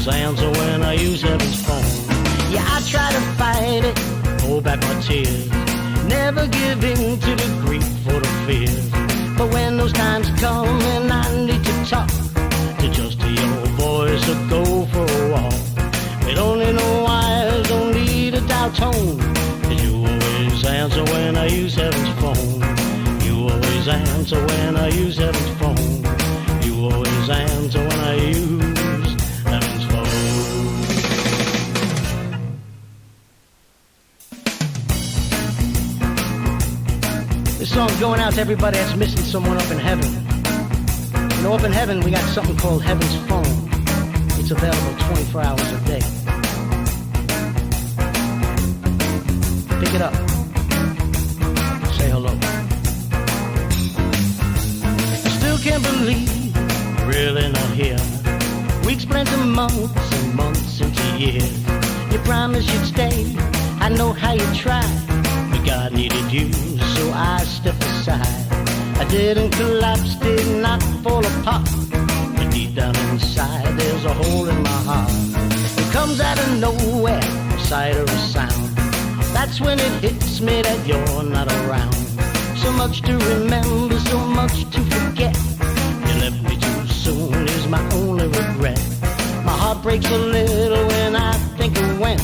always answer when I use heaven's phone. Yeah, I try to fight it, hold back my tears, never give in to the grief or the fears. But when those times come and I need to talk, to just hear your voice or go for a walk, we don't need no wires, don't need a dial tone, 'cause you always answer when I use heaven's phone. You always answer when I use heaven's phone. You always answer when I use heaven's phone. This song's going out to everybody that's missing someone up in heaven. You know, up in heaven we got something called heaven's phone. It's available 24 hours a day. Pick it up. Say hello. I still can't believe you're really not here. Weeks blend to months and months into years. You promised you'd stay. I know how you tried. But God needed you, so I stepped aside. I didn't collapse, did not fall apart. But deep down inside, there's a hole in my heart. It comes out of nowhere, sight or a sound. That's when it hits me that you're not around. So much to remember, so much to forget. You left me too soon is my only regret. My heart breaks a little when I think of when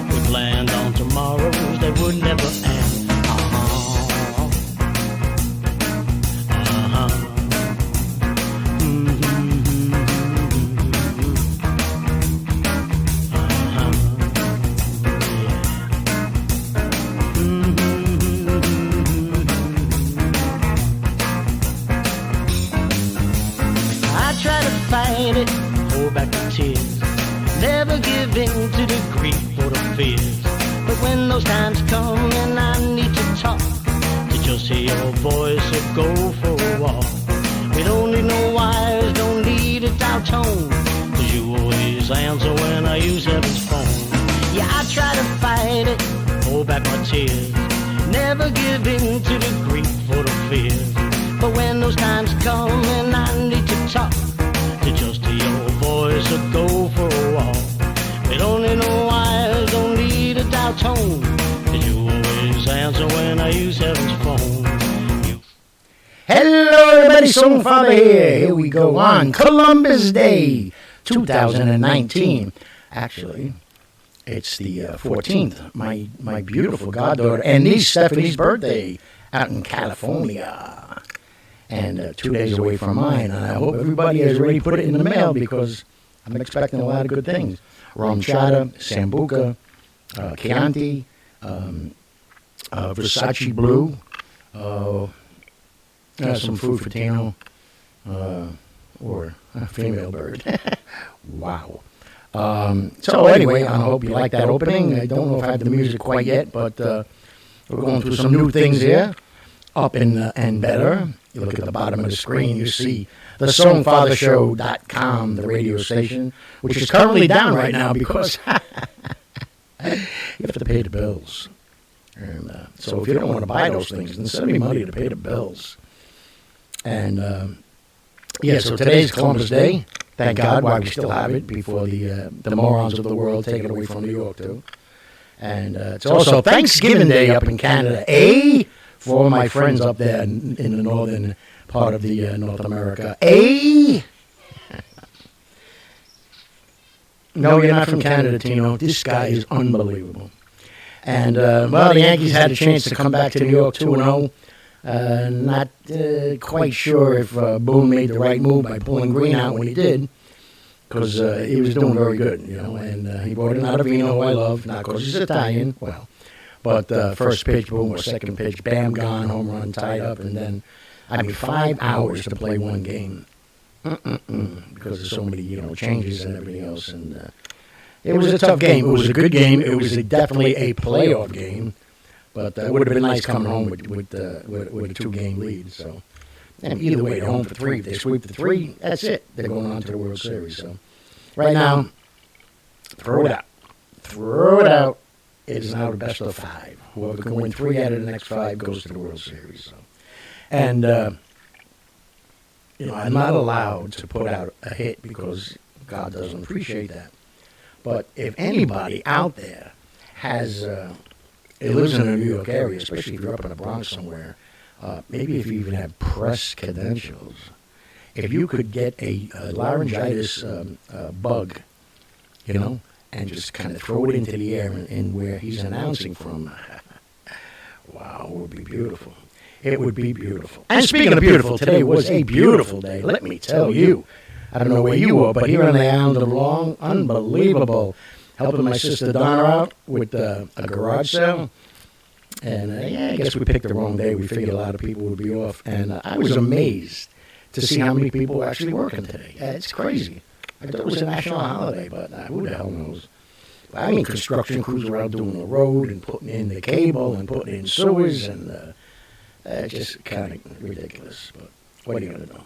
we planned on tomorrows that would never end. Fight it, hold back the tears, never give in to the grief or the fears. But when those times come and I need to talk, to just hear your voice or go for a walk, we don't need no wires, don't need a dial tone, 'cause you always answer when I use heaven's phone. Yeah, I try to fight it, hold back my tears, never give in to the grief or the fears. But when those times come and I need to talk, to just hear your voice or go for a walk, we don't need no wires, don't need a dial tone, 'cause you always answer when I use heaven's phone. Hello everybody, Songfather here. Here we go on Columbus Day 2019. Actually, it's the 14th, my beautiful goddaughter and niece Stephanie's birthday out in California. And 2 days away from mine, and I hope everybody has already put it in the mail because I'm expecting a lot of good things. Rum chata, sambuca, Chianti, Versace Blue, some food for Tino, or a female bird. Wow. So anyway, I hope you like that opening. I don't know if I have the music quite yet, but we're going through some new things here. Up and better. You look at the bottom of the screen, you see the Songfathershow.com, the radio station, which is currently down right now because you have to pay the bills. And so if you don't want to buy those things, then send me money to pay the bills. And yeah, so today's Columbus Day. Thank God why we still have it before the morons of the world take it away from New York too. And it's also Thanksgiving Day up in Canada, for all my friends up there in the northern part of the North America. No, you're not from Canada, Tino. This guy is unbelievable. And, well, the Yankees had a chance to come back to New York 2-0. Not quite sure if Boone made the right move by pulling Green out when he did, because he was doing very good, you know. And he brought in Ottavino, who I love, not because he's Italian, well. But first pitch, boom, or second pitch, bam, gone, home run, tied up, and then, 5 hours to play one game. Because there's so many, changes and everything else. And it was a tough game. It was a good game. It was definitely a playoff game. But it would have been nice coming home with a 2-game lead. So, and either way, they're home for 3. If they sweep the 3, that's it. They're going on to the World Series. So, right now, throw it out. Throw it out. It is now the best of 5. Whoever can win 3 out of the next 5 goes to the World Series. So. And, I'm not allowed to put out a hit because God doesn't appreciate that. But if anybody out there has, it lives in the New York area, especially if you're up in the Bronx somewhere, maybe if you even have press credentials, if you could get a laryngitis bug, you know, and just kind of throw it into the air in where he's announcing from, wow, it would be beautiful. It would be beautiful. And speaking of beautiful, today was a beautiful day, let me tell you. I don't know where you were, but here on the island of Long, unbelievable. Helping my sister Donna out with a garage sale. And yeah, I guess we picked the wrong day. We figured a lot of people would be off. And I was amazed to see how many people were actually working today. It's crazy. I thought it was a national holiday, but who the hell knows? I mean, construction crews were out doing the road and putting in the cable and putting in sewers, and just kind of ridiculous. But what are you going to do?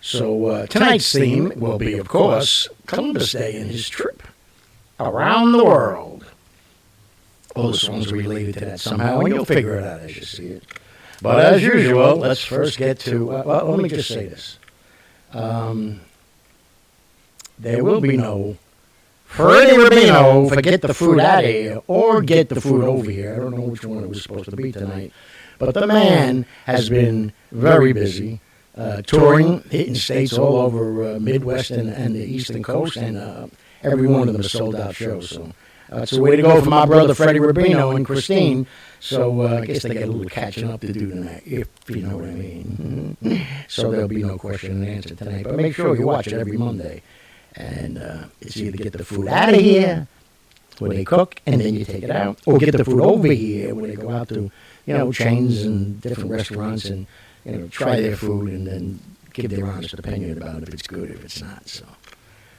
So tonight's theme will be, of course, Columbus Day and his trip around the world. All the songs are related to that somehow, and you'll figure it out as you see it. But as usual, let's first get to, well, let me just say this. There will be no Freddie Rubino for Get the Food Out of Here or Get the Food Over Here. I don't know which one it was supposed to be tonight. But the man has been very busy touring, hitting states all over Midwest and the Eastern Coast, and every one of them is sold-out shows. So it's a way to go for my brother Freddie Rubino and Christine. So I guess they got a little catching up to do tonight, if you know what I mean. So there'll be no question and answer tonight. But make sure you watch it every Monday. And it's either Get the Food Out of Here, where they cook, and then you take it out, or Get the Food Over Here, where they go out to, you know, chains and different restaurants and, you know, try their food and then give their honest opinion about if it's good, if it's not. So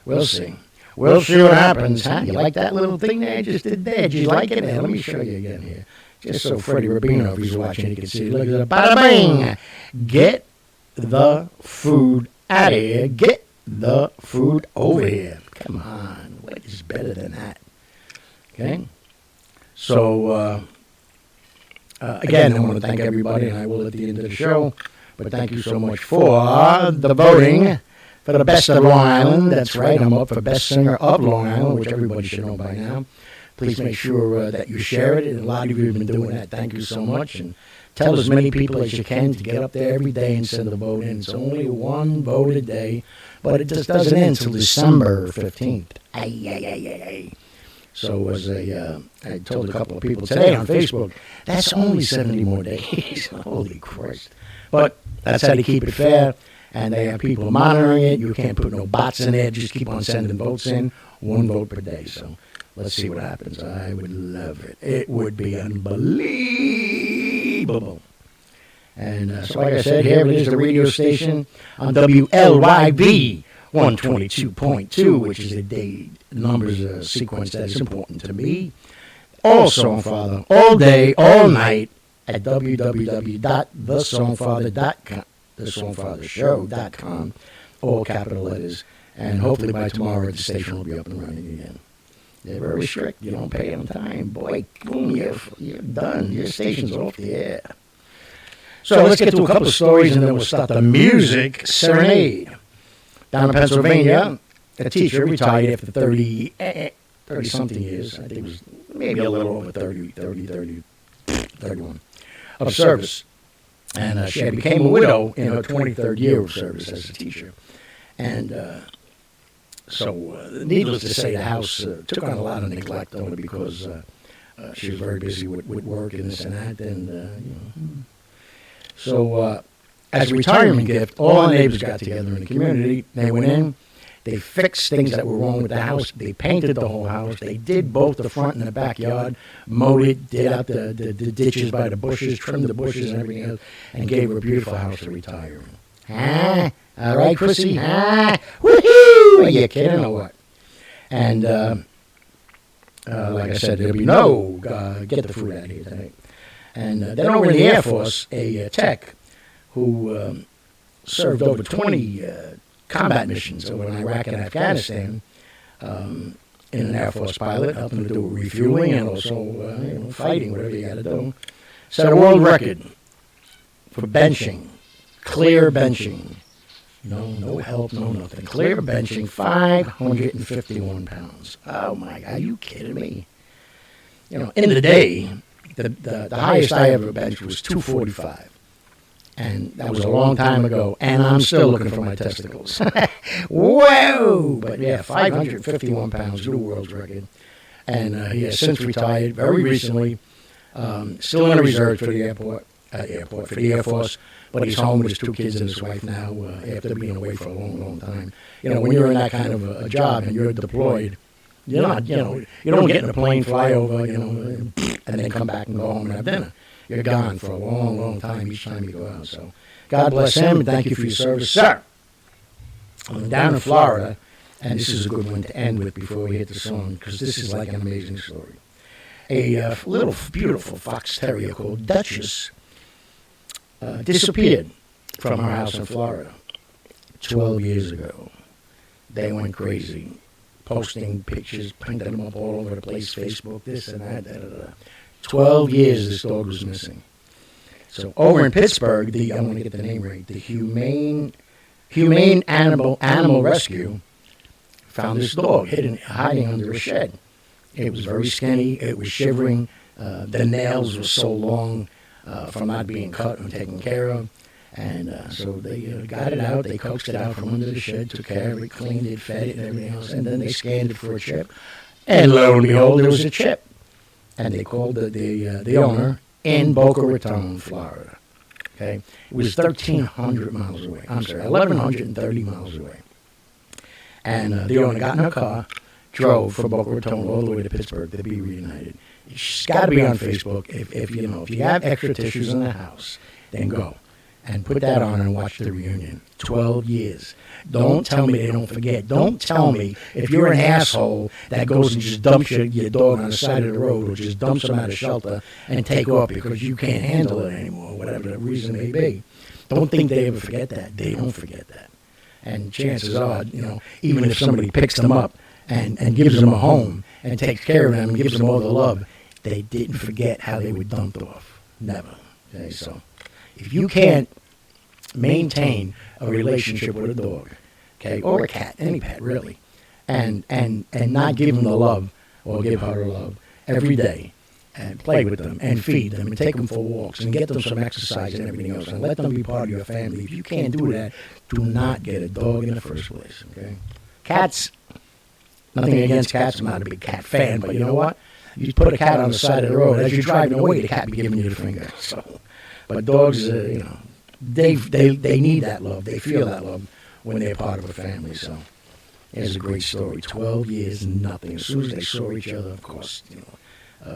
we'll see. We'll see what happens, huh? You like that little thing there I just did there? Did you like it? Let me show you again here. Just so Freddie Rubino, if he's watching, he can see. Look at that. Bada bing! Get the food out of here. Get the food over here. Come on. What is better than that? Okay? So, again, I want to thank everybody, and I will at the end of the show. But thank you so much for the voting for the best of Long Island. That's right. I'm up for Best Singer of Long Island, which everybody should know by now. Please make sure that you share it. And a lot of you have been doing that. Thank you so much. And tell as many people as you can to get up there every day and send a vote in. It's only one vote a day, but it just doesn't end until December 15th. So as I told a couple of people today on Facebook, that's only 70 more days. Holy Christ. But that's how they keep it fair, and they have people monitoring it. You can't put no bots in there. Just keep on sending votes in, one vote per day. So let's see what happens. I would love it. It would be unbelievable. And so like I said, here it is, the radio station on WLYV 122.2, which is a day numbers sequence that is important to me. All Songfather, all day, all night at www.thesongfather.com, thesongfathershow.com, all capital letters. And hopefully by tomorrow the station will be up and running again. They're very strict. You don't pay on time. Boy, boom, you're done. Your station's off the air. So let's get to a couple of stories, and then we'll start the music serenade. Down in Pennsylvania, a teacher retired after 30-something years. I think it was maybe a little over 31 of service. And she became a widow in her 23rd year of service as a teacher. And so, needless to say, the house took on a lot of neglect only because she was very busy with work and this and that. And, you know. So, as a retirement gift, all the neighbors got together in the community. They went in. They fixed things that were wrong with the house. They painted the whole house. They did both the front and the backyard, mowed it, did out the ditches by the bushes, trimmed the bushes and everything else, and gave her a beautiful house to retire in. Huh? All right, Chrissy? Huh? Woohoo! Are you kidding or what? And like I said, there'll be no get the food out of here tonight. And then over in the Air Force, a tech who served over 20 combat missions over in Iraq and Afghanistan in an Air Force pilot, helping to do refueling and also fighting, whatever you got to do, set a world record for benching, clear benching, No help, no nothing. Clear benching, 551 pounds. Oh my God, are you kidding me? In the day, the highest I ever benched was 245. And that was a long time ago, and I'm still looking for my testicles. Whoa! But yeah, 551 pounds, new world's record. And he has since retired very recently. Still in the reserves for the for the Air Force. But he's home with his 2 kids and his wife now after being away for a long, long time. When you're in that kind of a job and you're deployed, you're not, you don't get in a plane, fly over, and then come back and go home and have dinner. You're gone for a long, long time each time you go out. So God bless him and thank you for your service, sir. I'm down in Florida, and this is a good one to end with before we hit the song, because this is like an amazing story. A little beautiful fox terrier called Duchess disappeared from her house in Florida 12 years ago. They went crazy, posting pictures, printing them up all over the place, Facebook, this and that, 12 years this dog was missing. So over in Pittsburgh, I want to get the name right, the Humane Animal Rescue found this dog hiding under a shed. It was very skinny, it was shivering, the nails were so long from not being cut and taken care of. And so they got it out, they coaxed it out from under the shed, took care of it, cleaned it, fed it, and everything else. And then they scanned it for a chip. And lo and behold, there was a chip. And they called the owner in Boca Raton, Florida. Okay? It was 1,300 miles away. I'm sorry, 1,130 miles away. And the owner got in her car, drove from Boca Raton all the way to Pittsburgh to be reunited. It's got to be on Facebook. If you have extra tissues in the house, then go and put that on and watch the reunion. 12 years. Don't tell me they don't forget. Don't tell me if you're an asshole that goes and just dumps your dog on the side of the road or just dumps him out of shelter and take off because you can't handle it anymore, whatever the reason may be. Don't think they ever forget that. They don't forget that. And chances are, even if somebody picks them up and gives them a home and takes care of them and gives them all the love, they didn't forget how they were dumped off. Never. Okay, so if you can't maintain a relationship with a dog, okay, or a cat, any pet really, and not give them the love or give her the love every day, and play with them and feed them and take them for walks and get them some exercise and everything else and let them be part of your family. If you can't do that, do not get a dog in the first place, okay? Cats, nothing against cats. I'm not a big cat fan, but you know what? You put a cat on the side of the road, as you're driving away, the cat be giving you the finger. So, but dogs, they need that love. They feel that love when they're part of a family. So, it's a great story. 12 years, nothing. As soon as they saw each other, of course,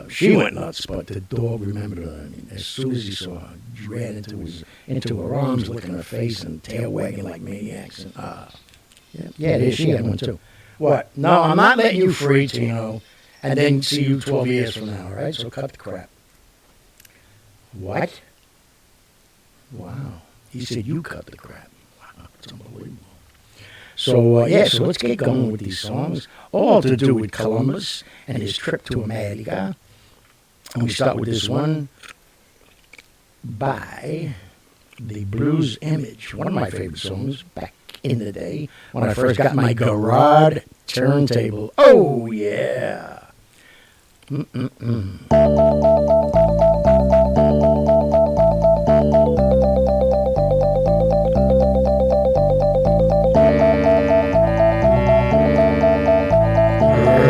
she went nuts, but the dog remembered her. I mean, as soon as he saw her, he ran into her arms, licking her face and tail wagging like maniacs. And she had one too. What? No, I'm not letting you free, Tino, and then see you 12 years from now, all right? So cut the crap. What? Wow. He said you cut the crap. Wow, it's unbelievable. So, so let's get going with these songs, all to do with Columbus and his trip to America. And we start with this one by the Blues Image, one of my favorite songs back in the day when I first got my garage turntable. Oh, yeah.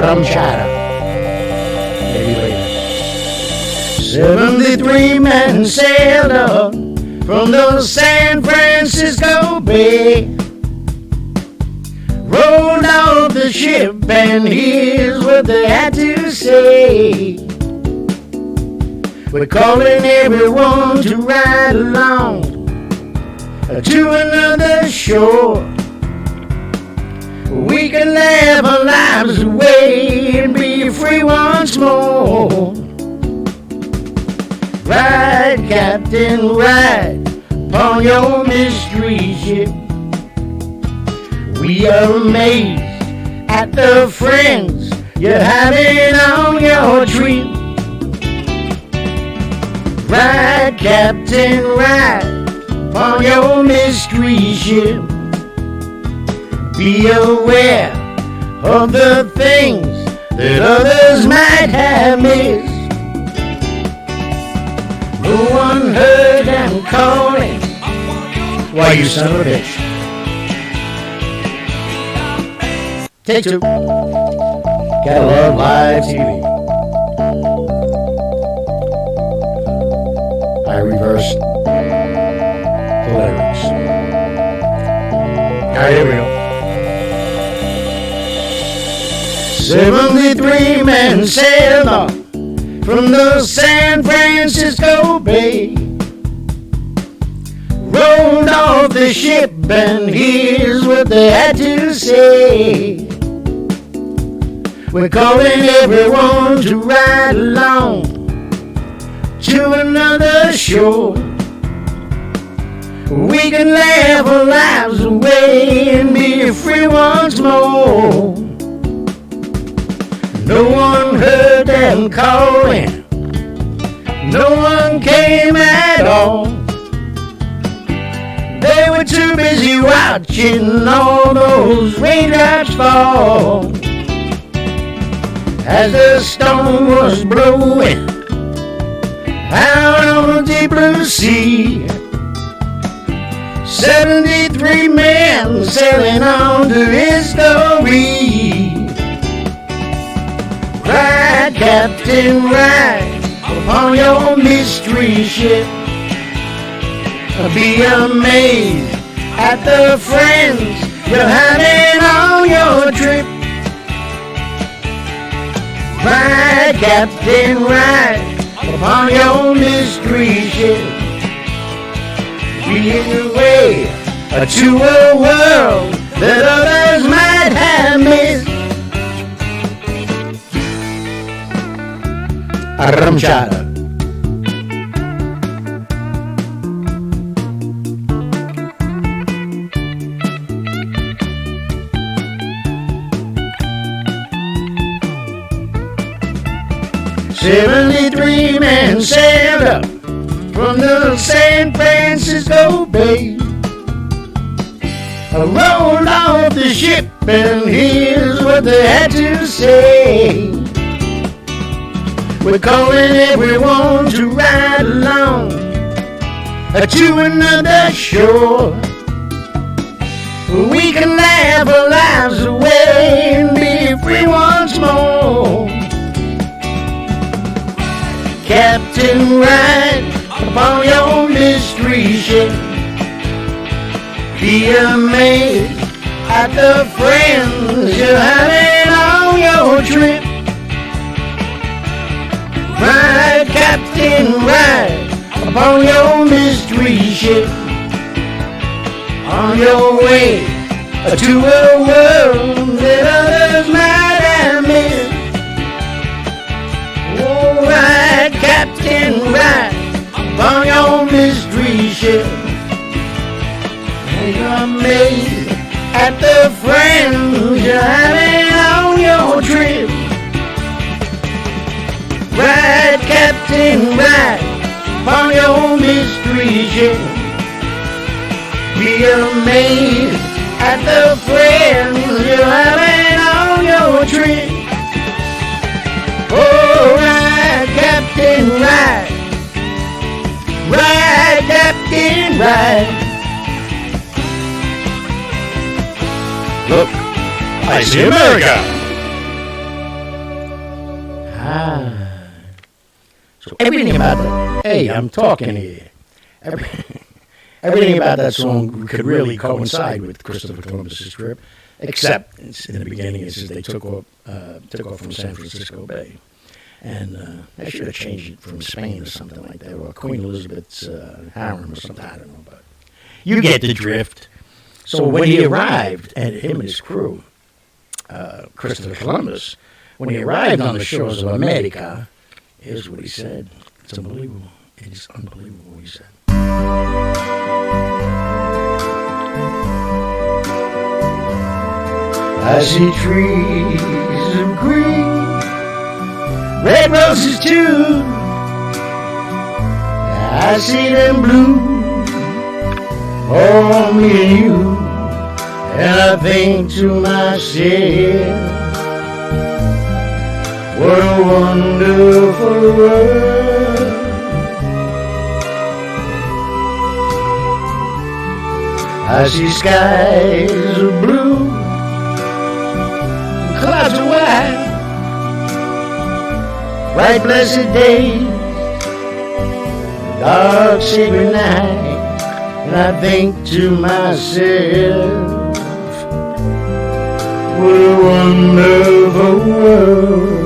Rumchata. Maybe later. 73 men sailed up from the San Francisco Bay. Rolled off the ship and here's what they had to say. We're calling everyone to ride along to another shore. We can laugh our lives away and be free once more. Ride, Captain, ride upon your mystery ship. We are amazed at the friends you're having on your trip. Ride, Captain, ride upon your mystery ship. Be aware of the things that others might have missed. No one heard them calling. Why, you son of a bitch. Take two. Gotta love live TV. I reversed the lyrics. Alright, here we go. 73 men sailed off from the San Francisco Bay. Rolled off the ship and here's what they had to say. We're calling everyone to ride along to another shore. We can laugh our lives away and be free once more. No one heard them calling. No one came at all. They were too busy watching all those raindrops fall. As the storm was blowing out on the deep blue sea, 73 men sailing on to history. Ride, Captain, ride upon your mystery ship. Be amazed at the friends you're having on your trip. Ride, Captain, ride upon your mystery ship. Be away to a world that others might have missed. Arramchada. "73 men sailed up from the San Francisco Bay. Rolled off the ship and here's what they had to say. We're calling everyone to ride along to another shore. We can laugh our lives away and be free once more. Captain, ride upon your mystery ship. Be amazed at the friends you're having on your trip. Ride, Captain, ride upon your mystery ship. On your way to a world that others might have missed. Oh, ride, Captain, ride upon your mystery ship. Be amazed at the friends you're having on your trip. Ride, Captain, ride upon your mystery ship. Be amazed at the friends you're having on your trip. Oh, ride, Captain, ride. Ride, Captain, ride. Look, I see America. So everything about that, hey, I'm talking here. Everything about that song could really coincide with Christopher Columbus's trip, except in the beginning it says they took off from San Francisco Bay. And I should have changed it from Spain or something like that, or Queen Elizabeth's harem or something, I don't know, but you get the drift. So when he arrived, and him and his crew, Christopher Columbus, when he arrived on the shores of America, here's what he said. It's unbelievable. It is unbelievable what he said. I see trees of green, red roses too. I see them blue for me and you And I think to myself, what a wonderful world. I see skies of blue, clouds of white, bright blessed days, dark sacred night. And I think to myself, what a wonderful world.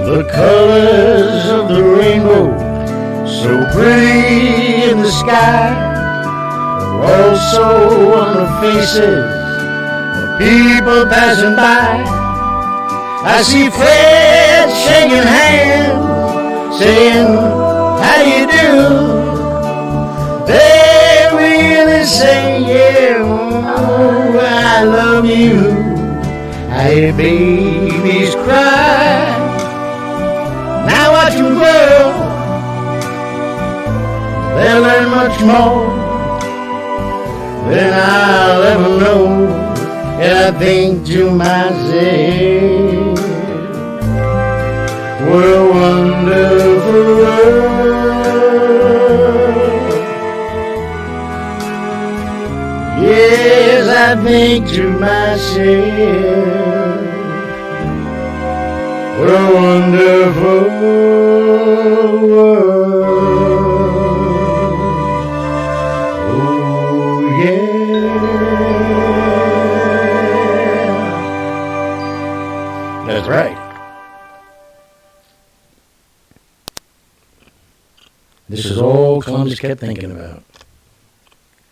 The colors of the rainbow, so pretty in the sky, are also on the faces of people passing by. I see friends shaking hands, saying, how do you do? They really say, yeah, oh, I love you. I hear babies cry, now watch them grow. They'll learn much more than I'll ever know. And I think to myself, what a wonderful world. Yes, I think to myself, what a wonderful world. Oh, yeah. That's right. This is all Columbus kept thinking about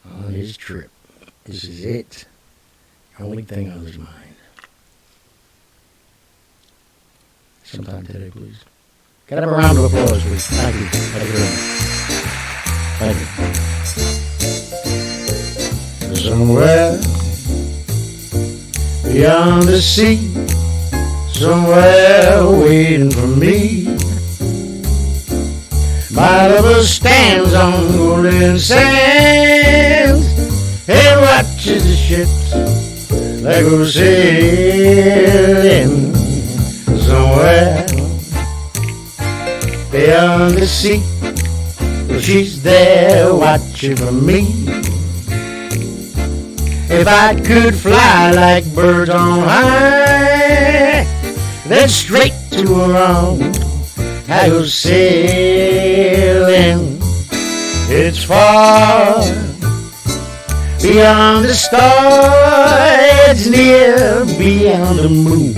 on his trip. This is it. The only thing on his mind. Sometime today, please. Can I have a round of applause, please? Thank you. Thank you very much. Thank you. Somewhere beyond the sea, somewhere waiting for me, my lover stands on golden sands and watches the ships that go sailing. Somewhere beyond the sea, well, she's there watching for me. If I could fly like birds on high, then straight to her arms I go sailing. It's far beyond the stars, it's near beyond the moon.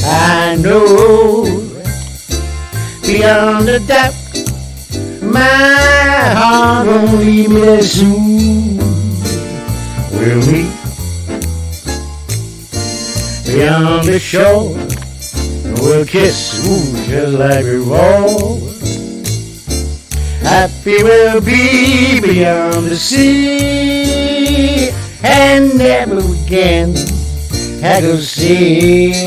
I know beyond a doubt my heart won't leave me there soon. We'll meet beyond the shore, we'll kiss, ooh, just like before. Happy we'll be beyond the sea, and never again I go sailing.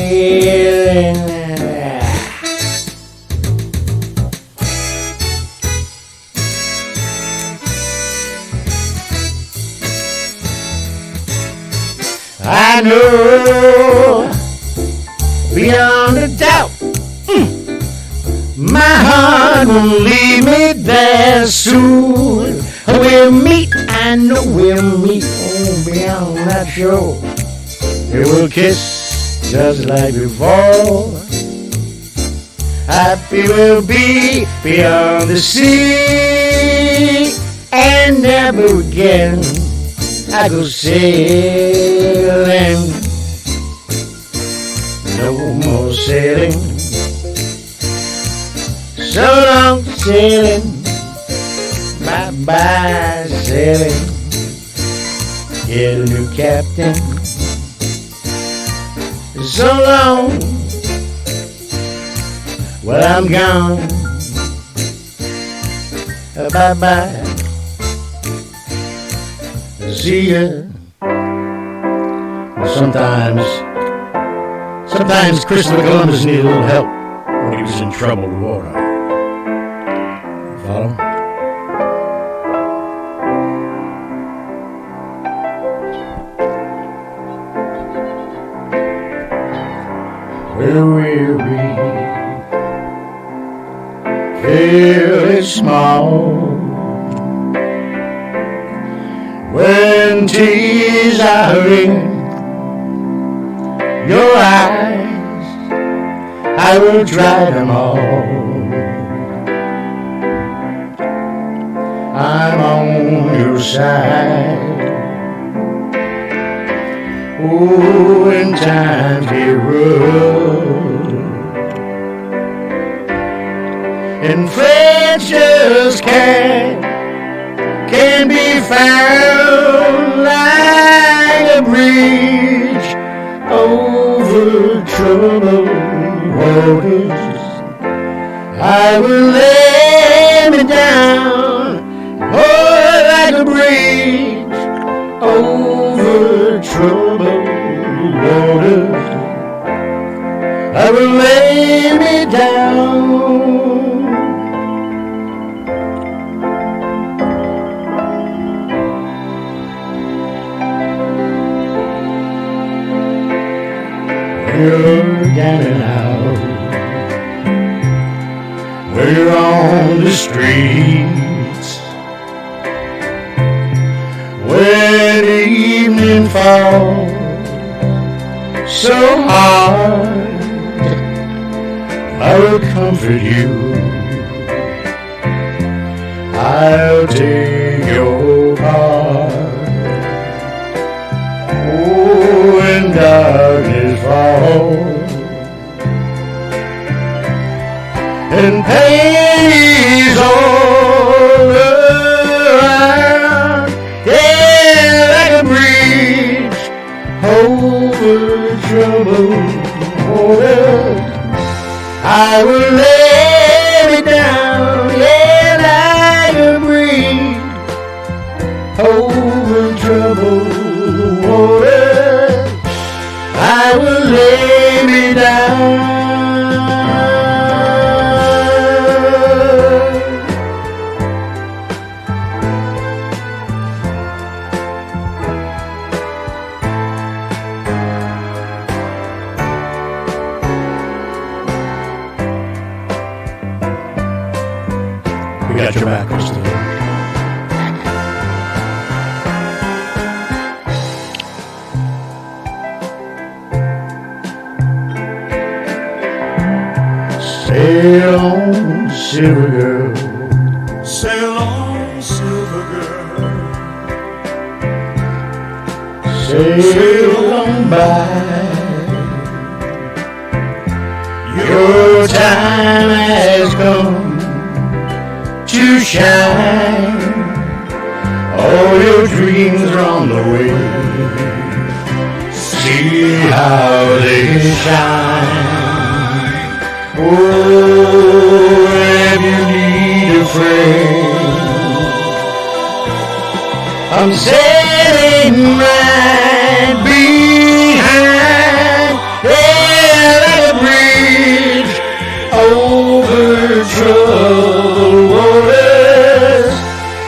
I know beyond a doubt, my heart won't leave me there soon. We'll meet, I know we'll meet, oh, beyond that shore. We will kiss just like before. Happy we'll be beyond the sea, and never again I go sailing. No more sailing. So long sailing. Bye-bye sailing. Get a new captain. So long. Well, I'm gone. Bye-bye. See ya. Sometimes Christopher Columbus needed a little help when he was in troubled water. Follow? We're weary, very small. When tears are in your eyes, I will dry them all. I'm on your side. Oh, when times get rough and friends just can't be found, like a bridge over troubled waters, I will lay me down, oh, like a bridge over troubled waters, I will lay me down. We're down and out, we're on the streets. When evening falls so hard, I will comfort you. I'll take your part. Oh, when darkness falls and pain is all around, yeah, like a bridge over troubled water, I will lay me down, yeah, like a bridge over troubled water, I will lay me down. We got your back, Christopher. Sail on, silver girl. Sail on, silver girl. Sail on by. Your time has come to shine. All your dreams are on the way. See how they shine. Oh, if you need a friend, I'm sailing right behind, yeah, like a bridge over troubled waters,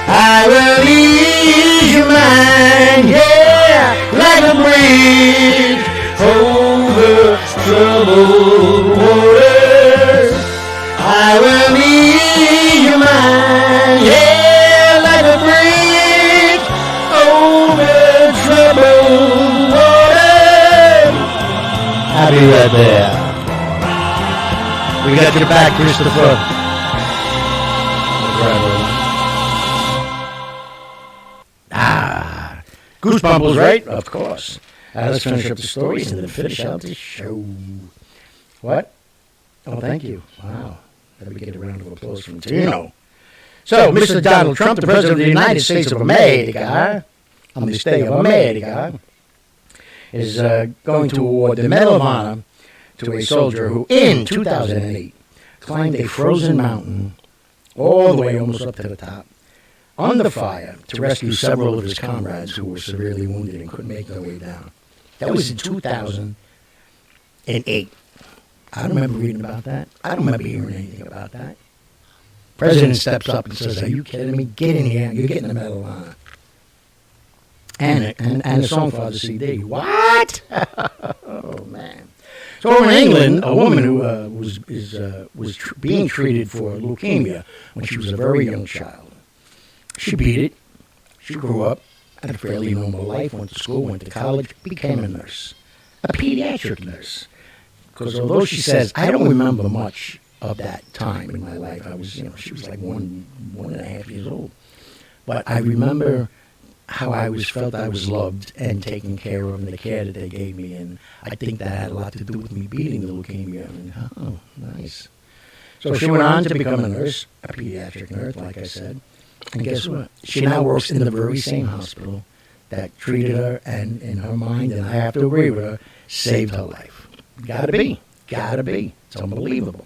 I will ease your mind, yeah, like a bridge over troubled waters, I will ease your mind, yeah, like a bridge over troubled waters. I'll be right there. We got your back, Christopher. Goosebumps, right? Of course. Let's finish up the stories and then finish out the show. What? Oh, thank you. Wow. Let me get a round of applause from Tino. So, Mr. Donald Trump, the President of the United States of America, on the state of America, is going to award the Medal of Honor to a soldier who, in 2008, climbed a frozen mountain all the way almost up to the top, under fire, to rescue several of his comrades who were severely wounded and couldn't make their way down. That was in 2008. I don't remember reading about that. I don't remember hearing anything about that. President steps up and says, "Are you kidding me? Get in here. You're getting the Medal of Honor." And the Songfather CD. What? Oh, man. So over in England, a woman who was being treated for leukemia when she was a very young child. She beat it. She grew up, had a fairly normal life, went to school, went to college, became a nurse, a pediatric nurse. Because although she says, I don't remember much of that time in my life. I was, she was like 1.5 years old. But I remember how I felt I was loved and taken care of, and the care that they gave me. And I think that had a lot to do with me beating the leukemia. Oh, nice. So she went on to become a nurse, a pediatric nurse, like I said. And guess what? She now works in the very same hospital that treated her, and in her mind, and I have to agree with her, saved her life. Gotta be. It's unbelievable.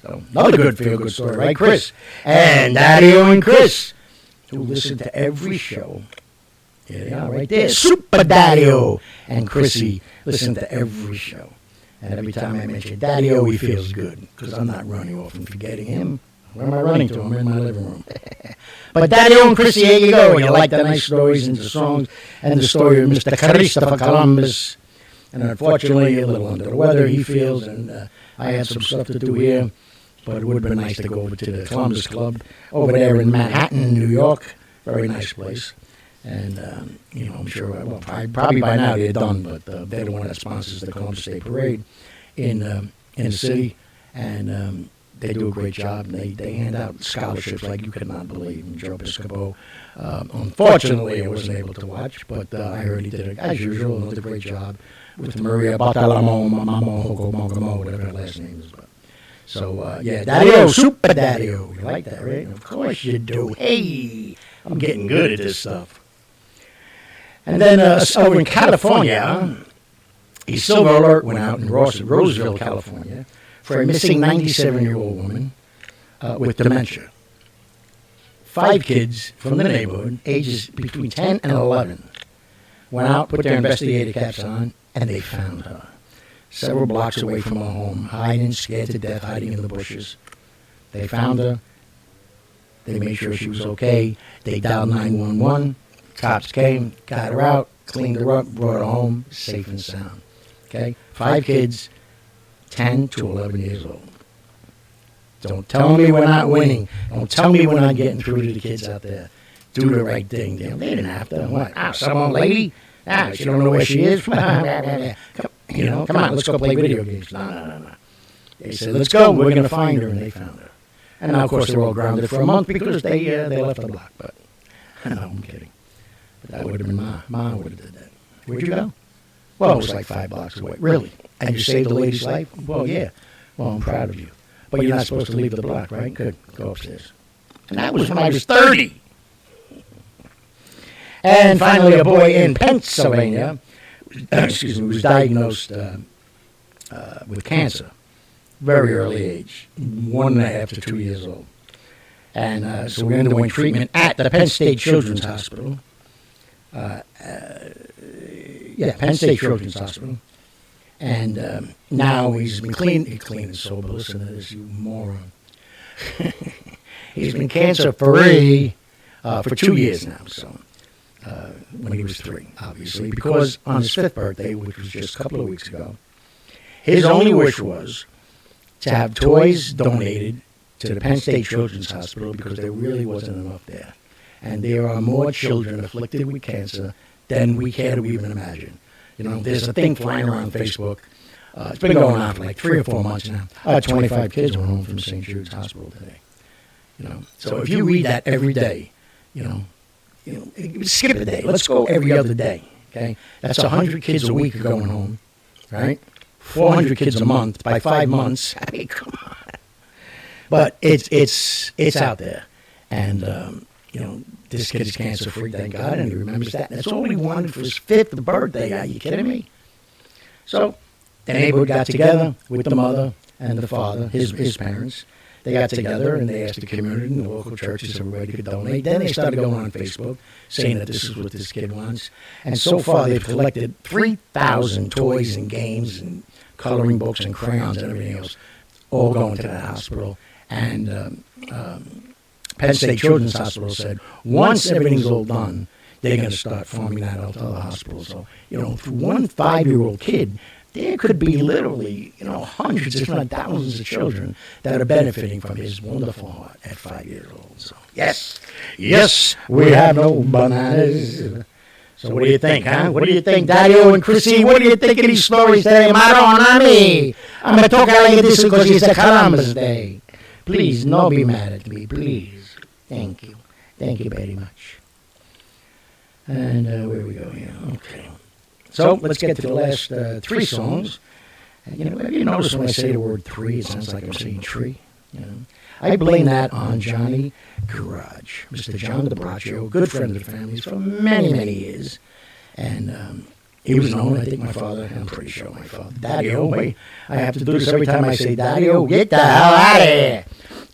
So another good feel-good story, right, Chris? And Daddy-O and Chris, who listen to every show. Here they are right there. Super Daddy-O and Chrissy listen to every show. And every time I mention Daddy-O, he feels good, because I'm not running off and forgetting him. Where am I running to? I'm in my living room. But Daddy-O and Chrissy, here you go. You like the nice stories and the songs and the story of Mr. Christopher Columbus. And unfortunately, a little under the weather he feels, and I had some stuff to do here. But it would have been nice to go over to the Columbus Club over there in Manhattan, New York. Very nice place. And, I'm sure, well, probably by now they're done, but they're the one that sponsors the Columbus Day Parade in the city. And they do a great job. And they hand out scholarships like you could not believe. And Joe Piscopo, unfortunately, I wasn't able to watch, but I heard he did, as usual, another great job with Maria Bartolamo, Mamo, Hoko, Mongamo, whatever her last name is. But, so, Daddy-O, Super Daddy-O. You like that, right? Of course you do. Hey, I'm getting good at this stuff. And then over in California, a silver alert went out in Roseville, California, for a missing 97-year-old woman with dementia. 5 kids from the neighborhood, ages between 10 and 11, went out, put their investigator caps on, and they found her. Several blocks away from her home, hiding, scared to death, hiding in the bushes. They found her. They made sure she was okay. They dialed 911. Cops came, got her out, cleaned her up, brought her home, safe and sound. Okay? 5 kids, 10 to 11 years old. Don't tell me we're not winning. Don't tell me we're not getting through to the kids out there. Do the right thing. They didn't have to. What? Some old lady? She don't know where she is? Come on, let's go play video games. No. They said, let's go. We're going to find her, and they found her. And now, of course, they're all grounded for a month because they left the block. But no, I'm kidding. But that would have been Ma would have did that. Where'd you go? Well, it was like 5 blocks away. Really? And you saved the lady's life? Well, yeah. Well, I'm proud of you. But you're not supposed to leave the block, right? Good. Go upstairs. And that was when I was 30. And finally, a boy in Pennsylvania, was diagnosed with cancer, very early age, 1.5 to 2 years old. And so we underwent treatment at the Penn State Children's Hospital. Penn State Children's Hospital. And now he's been clean and sober. Listen to this, you moron. He's been cancer-free for 2 years now, so when he was 3, obviously, because on his 5th birthday, which was just a couple of weeks ago, his only wish was to have toys donated to the Penn State Children's Hospital because there really wasn't enough there. And there are more children afflicted with cancer than we care to even imagine. There's a thing flying around Facebook. It's been going on for like 3 or 4 months now. 25 kids went home from St. Jude's Hospital today. So if you read that every day, skip a day. Let's go every other day. Okay, that's 100 kids a week going home, right? 400 kids a month by 5 months. I mean, come on. But it's out there, and this kid is cancer free, thank God, and he remembers that. That's all he wanted for his 5th birthday. Are you kidding me? So the neighborhood got together with the mother and the father, his parents. They got together and they asked the community and the local churches, everybody could donate. Then they started going on Facebook saying that this is what this kid wants. And so far they've collected 3,000 toys and games and coloring books and crayons and everything else, all going to that hospital. And Penn State Children's Hospital said, once everything's all done, they're going to start farming that out to other hospitals. So, for one 5-year-old kid, there could be literally, hundreds, if not thousands of children that are benefiting from his wonderful heart at 5 years old. So, yes, we have no bananas. So what do you think, huh? What do you think, Daddy-O and Chrissy? What do you think of these stories today? Madonna, I'm going to talk like this because it's a Columbus Day. Please, don't be mad at me, please. Thank you. Thank you very much. And where we go here? Okay. So let's get to the last 3 songs. And, have you noticed when I say the word 3, it sounds like I'm saying tree? I blame that on Johnny Garage, Mr. John DeBraccio, good friend of the family's for many, many years. And he was known, I think my father, I'm pretty sure my father, Daddy-O, wait, I have to do this every time I say Daddy-O, get the hell out of here.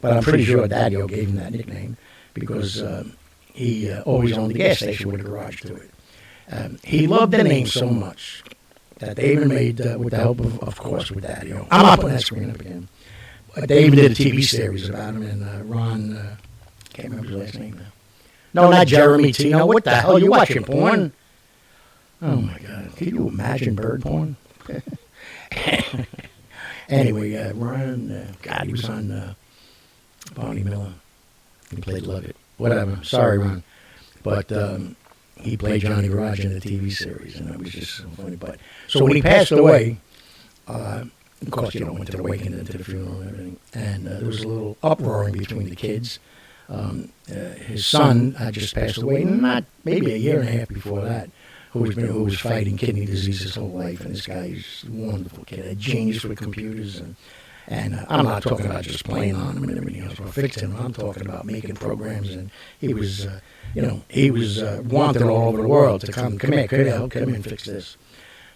But I'm pretty sure Daddy-O gave him that nickname because he always owned the gas station with a garage to it. He loved the name so much that they even made, with the help of course, with Daddy-O. I'm not putting that screen up again. They even did a TV series about him, and Ron, can't remember his last name now. No, not Jeremy Tino. What the hell? You watching porn? Oh, my God. Can you imagine bird porn? Anyway, Ron, God, he was on Barney Miller. He played Love It. Whatever. Sorry, Ron. But he played Johnny Garage in the TV series, and it was just so funny. But so when he passed away, of course, went to the wake and to the funeral and everything. And there was a little uproaring between the kids. His son had just passed away, not maybe a year and a half before that, who was fighting kidney disease his whole life. And this guy is a wonderful kid, a genius with computers. And I'm not talking about just playing on him and everything else or fixing him. I'm talking about making programs. And he was, he was wanted all over the world to come here, come in and fix this.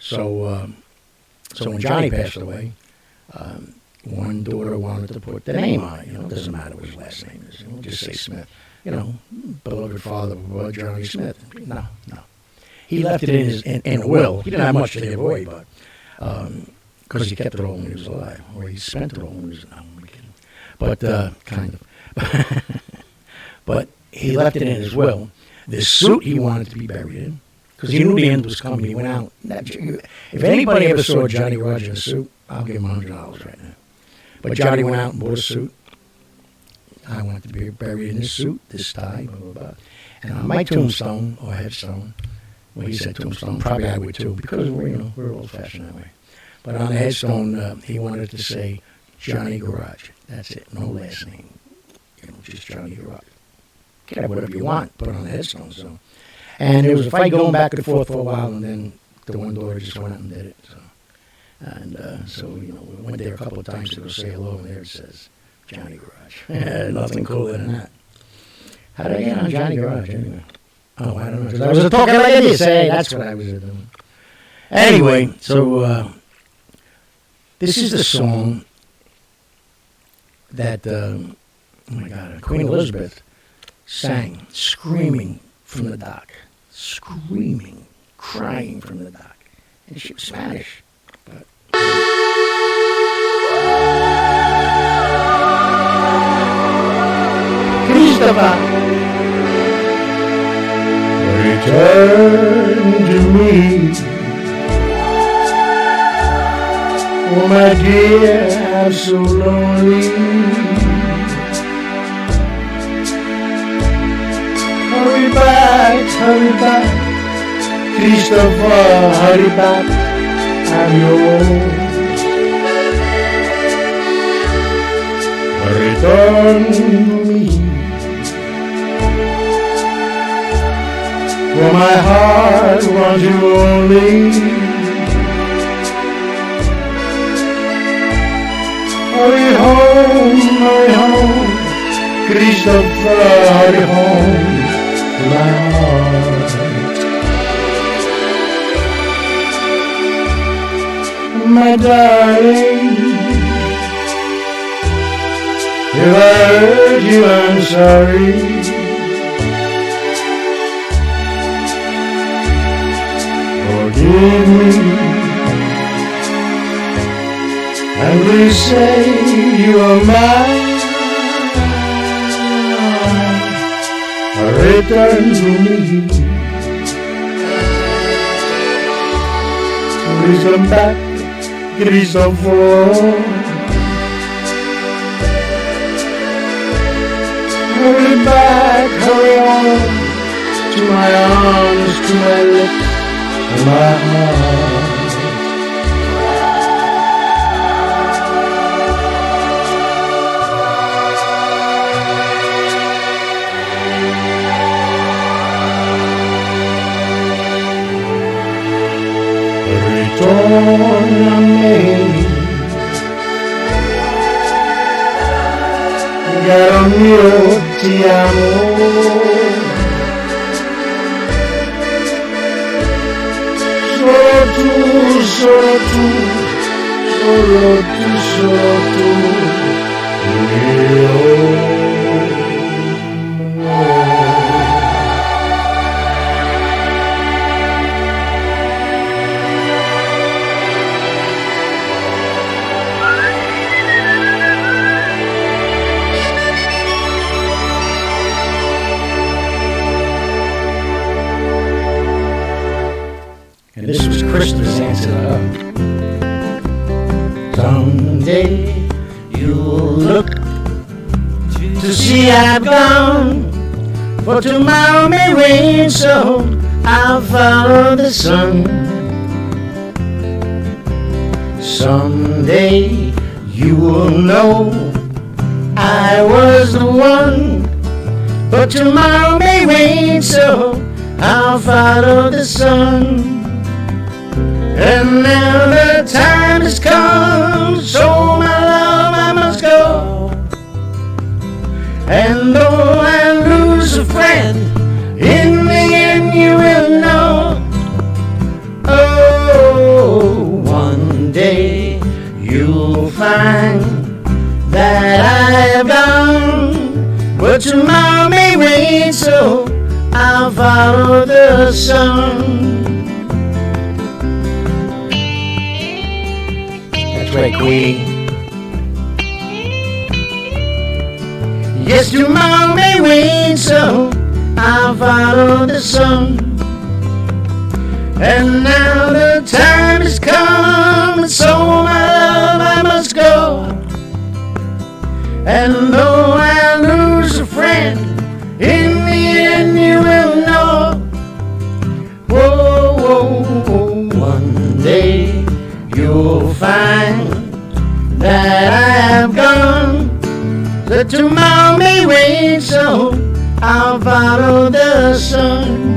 So when Johnny passed away, one daughter wanted to put the name on it. It doesn't matter what his last name is. Just say Smith. Beloved father of Johnny Smith. No. He left it in a will. He didn't have much to give away, but because he kept it all when he was alive, or he spent it all when he was alive. I'm kidding. But kind of. But he left it in his will. The suit he wanted to be buried in, because he knew the end was coming. He went out. If anybody ever saw Johnny Garage in a suit, I'll give him $100 right now. But Johnny went out and bought a suit. I want to be buried in this suit, this tie, blah, blah, blah. And on my tombstone, or headstone, well, he said tombstone, probably I would too, because we're old-fashioned that way. But on the headstone, he wanted to say Johnny Garage. That's it, no last name. Just Johnny Garage. You can have whatever you want, put it on the headstone. So. And there was a fight going back and forth for a while, and then the one daughter just went out and did it. So. And so, we went there a couple of times to go say hello, and there it says Johnny Garage. Nothing cooler than that. How did I get on Johnny Garage anyway? Oh, I don't know. 'Cause I was talking like this. Hey, that's what I was doing. Anyway, so this is the song that, oh my God, Queen Elizabeth sang, screaming from the dock. Screaming, crying from the dock. And she was Spanish. But Christopher, return to me, oh my dear, I'm so lonely. Hurry back, Christopher, hurry back, I'm yours. Return to me, for my heart wants you only. Hurry home, Christopher, hurry home to my heart. My darling, if I hurt you, I'm sorry. Forgive me, and please say you are mine. return to me. Please come back, Christopher. Hurry back, hurry on, to my arms, to my lips, to my heart. Torname, caro mio, ti amo. Solo tu, solo tu, solo tu, solo tu, mio. And this was Christmas answer to her. Someday you'll look to see I've gone, for tomorrow may rain, so I'll follow the sun. Someday you will know I was the one, but tomorrow may rain, so I'll follow the sun. And now the time has come, so my love I must go. And though I lose a friend, in the end you will know. Oh, one day you'll find that I have gone, but tomorrow may rain, so I'll follow the sun. Right, Queen. Yes, tomorrow may rain, so I'll follow the sun. And now the time has come, so my love I must go. And though I lose a friend, in the end you will know. Whoa, whoa, whoa, one day you'll find that I have gone, that tomorrow may rain, so I'll follow the sun.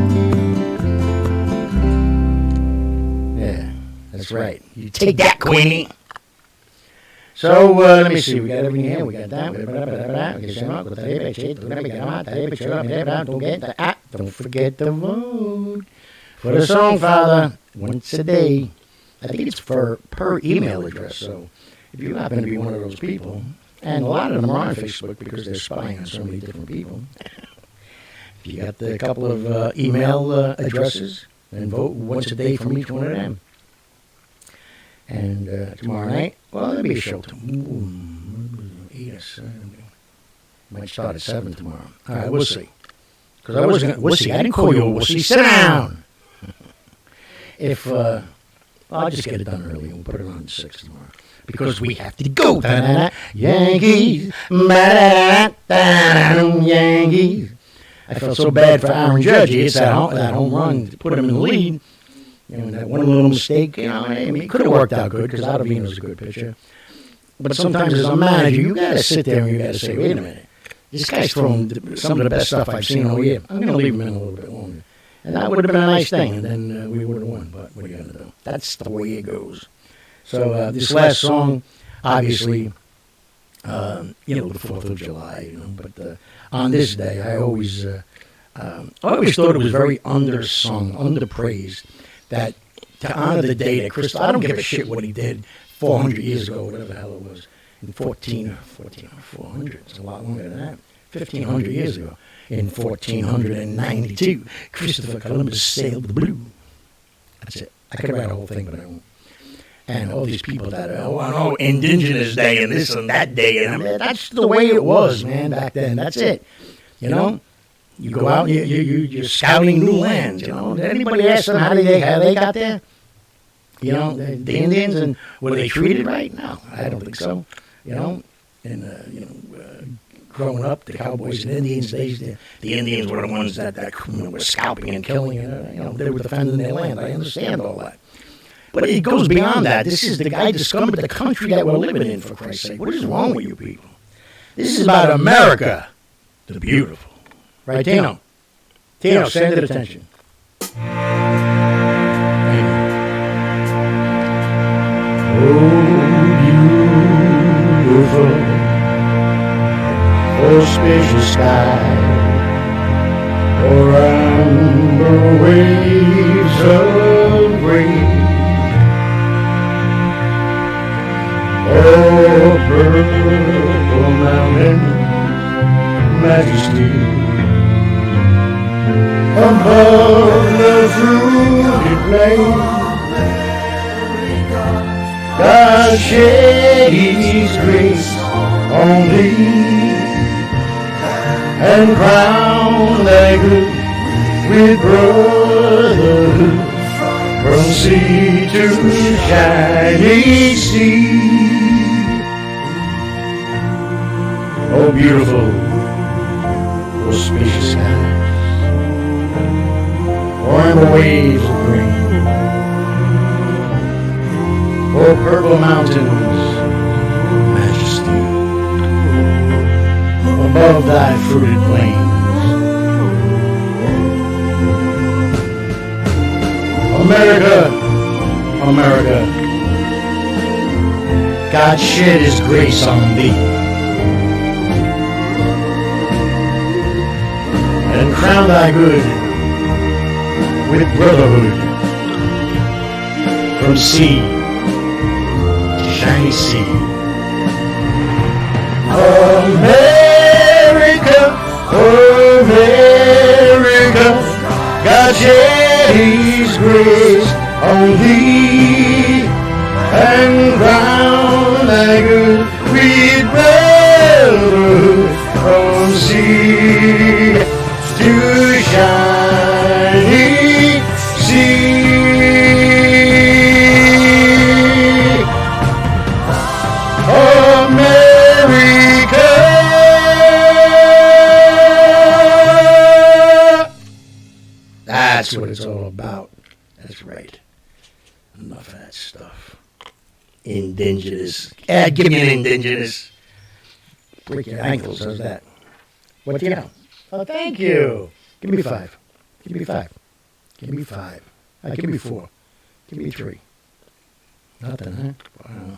Yeah, that's right. You take that, Queenie. So, let me see. We got everything here. We got that. Don't forget the vote for the Songfather once a day. I think it's per email address, so if you happen to be one of those people, and a lot of them are on Facebook because they're spying on so many different people, if you got a couple of email addresses, then vote once a day from each one of them. And tomorrow night, well, there'll be a show tomorrow. 8 or 7. Might start at 7 tomorrow. All right, we'll see. Because I was going to, wussy, I didn't call you a wussy. Sit down! If, I'll just get it done early. We'll put it on 6 tomorrow. Because we have to go. Yankees. Yankees. I felt so bad for Aaron Judge. He hits that home run to put him in the lead. And that one little mistake, you know, I mean, it could have worked out good because Ottavino's a good pitcher. But sometimes as a manager, you got to sit there and you got to say, wait a minute. This guy's throwing some of the best stuff I've seen all year. I'm going to leave him in a little bit longer. And that would have been a nice thing, and then we would have won. But what are you going to do? That's the way it goes. So this last song, obviously, the 4th of July, but on this day, I always thought it was very undersung, underpraised, that to honor the day that Christ, I don't give a shit what he did 400 years ago, whatever the hell it was, in 400, it's a lot longer than that, 1,500 years ago. In 1492, Christopher Columbus sailed the blue. That's it. I could write a whole thing, but I won't. And all these people that are, Indigenous Day and this and that day. And I mean, that's the way it was, man, back then. That's it. You know? You go out, you're scouting new lands, you know. Did anybody ask them how they got there? You know, the Indians, and were they treated right? No, I don't think so. You know, and, growing up, the Cowboys and Indians days, the Indians were the ones that were scalping and killing, and, they were defending their land. I understand all that. But it goes beyond that. This is the guy discovered the country that we're living in, for Christ's sake. What is wrong with you people? This is about America, the beautiful. Right, Tino? Tino, send it attention. Oh, beautiful, auspicious sky, or amber waves of grain, or purple mountain majesty. Above the fruited plain, God shed His grace on thee, and crown thy good with brotherhood, from sea to shining sea. Oh, beautiful, auspicious skies, or amber waves of green, or purple mountains, majesty, above thy fruited plains. America, America, God shed His grace on thee, and crown thy good with brotherhood, from sea to shining sea. America, America, God shed His grace on thee, and crown thy good with brotherhood, from sea to shining sea. America. That's what it's all about. That's right. Enough of that stuff. Indigenous. Give me an indigenous. Break your ankles, how's that? What do you know? Oh, thank you. Give me 5. Give me 5. Give me 5. Give me 4. Give me 3. Nothing, huh? Wow.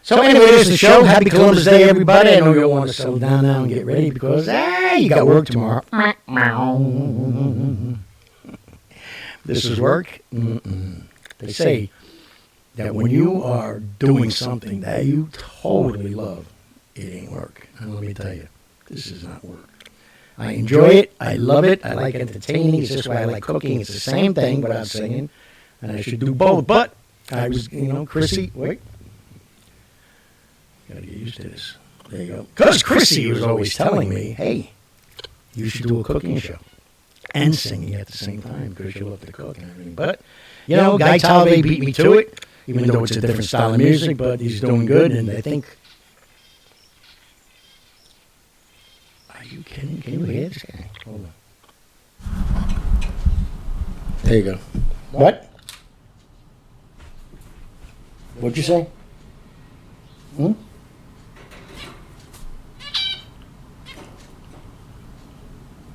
So anyway, this is the show. Happy Columbus Day, everybody. I know you'll want to settle down now and get ready because, you got work tomorrow. This is work. They say that when you are doing something that you totally love, it ain't work. And let me tell you, this is not work. I enjoy it. I love it. I like entertaining. It's just why I like cooking. It's the same thing without singing. And I should do both. But I was, Chrissy, wait. Got to get used to this. There you go. Because Chrissy was always telling me, hey, you should do a cooking show and singing at the same time because you love to cook and everything. But, Guy Talve beat me to it, even though it's a different style of music, but he's doing good. And I think, are you kidding? Can you hear this guy? Hold on. There you go. What? What'd you say?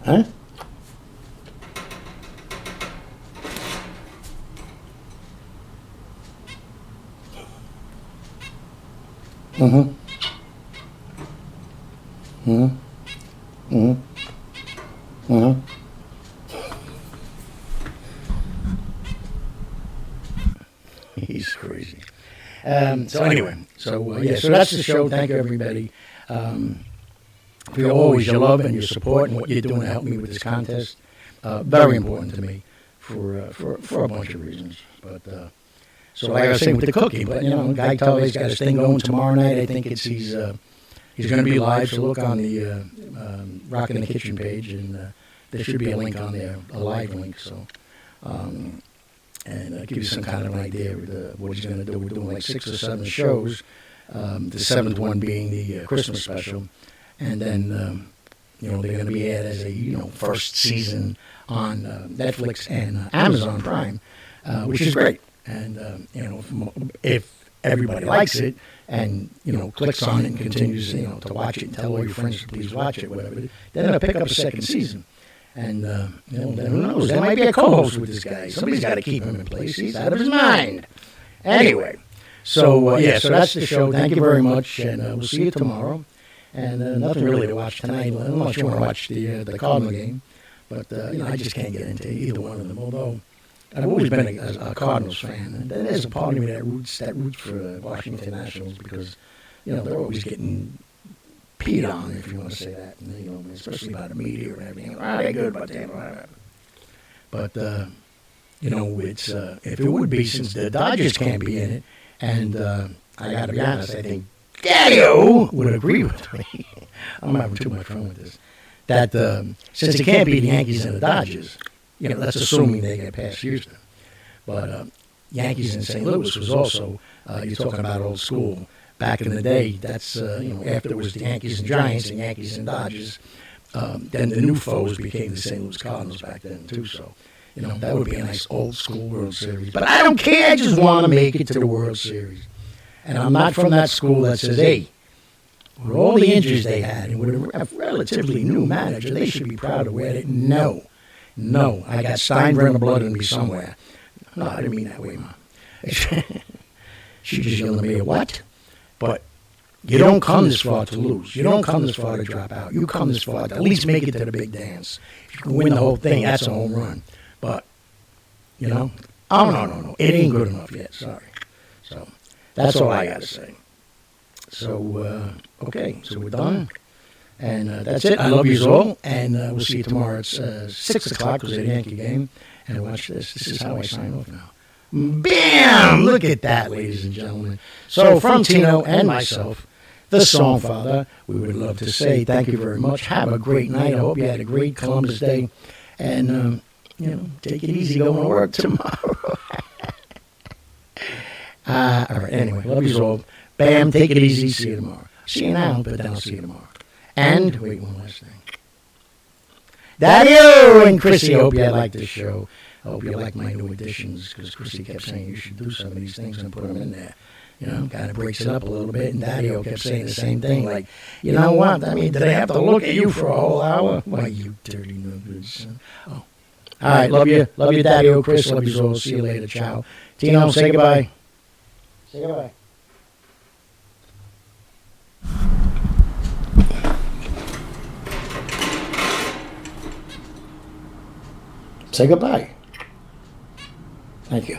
Huh? He's crazy. So anyway, so that's the show. Thank you, everybody, for your love and your support and what you're doing to help me with this contest. Very important to me for a bunch of reasons. But so like I was saying with the cooking, but Guy Tully's got his thing going tomorrow night. I think it's his He's going to be live, so look on the Rock in the Kitchen page, and there should be a link on there, a live link. So, and give you some kind of an idea of what he's going to do. We're doing like 6 or 7 shows. The 7th one being the Christmas special, and then they're going to be aired as a first season on Netflix and Amazon Prime, which is great. And if everybody likes it and clicks on it and continues to watch it and tell all your friends to please watch it, whatever, then they'll pick up a second season. And then who knows? There might be a co-host with this guy. Somebody's got to keep him in place. He's out of his mind. Anyway, so so that's the show. Thank you very much, and we'll see you tomorrow. And nothing really to watch tonight, unless you want to watch the Cardinal game. But I just can't get into either one of them. Although I've always been a Cardinals fan, and there's a part of me that roots for Washington Nationals because they're always getting peed on, if you want to say that, and, especially by the media and everything. They're good, but they But it's if it would be, since the Dodgers can't be in it, and I got to be honest, I think Daddy-O would agree with me. I'm having too much fun with this. That since it can't be the Yankees and the Dodgers, that's assuming they get past Houston. But Yankees and St. Louis was also, you're talking about old school. Back in the day, that's, after it was the Yankees and Giants and Yankees and Dodgers, then the new foes became the St. Louis Cardinals back then, too. So, that would be a nice old school World Series. But I don't care. I just want to make it to the World Series. And I'm not from that school that says, hey, with all the injuries they had and with a relatively new manager, they should be proud of where they... No. I got Steinbrenner blood in me somewhere. No, I didn't mean that way, Mom. She just yelled at me, what? But you don't come this far to lose. You don't come this far to drop out. You come this far to at least make it to the big dance. If you can win the whole thing, that's a home run. But, oh, no. It ain't good enough yet. Sorry. So that's all I got to say. So, okay. So we're done. And that's it. I love you all. And we'll see you tomorrow at 6 o'clock because it's a Yankee game. And watch this. This is how I sign off now. Bam! Look at that, ladies and gentlemen. So from Tino and myself, the Songfather, we would love to say thank you very much. Have a great night. I hope you had a great Columbus Day. And, take it easy going to work tomorrow. All right, anyway, love you all. Bam, take it easy. See you tomorrow. See you now, but then I'll see you tomorrow. And, wait, one last thing. Daddy-O and Chrissy, hope you liked this show. I hope you like my new additions, because Chrissy kept saying you should do some of these things and put them in there. Kind of breaks it up a little bit. And Daddy-O kept saying the same thing, like, you know what? I mean, did I have to look at you for a whole hour? Why, you dirty no good son. Oh. All right, love you. Love you, Daddy-O. Chris, love you all. See you later. Ciao. Tino, say goodbye. Say goodbye. Say goodbye. Thank you.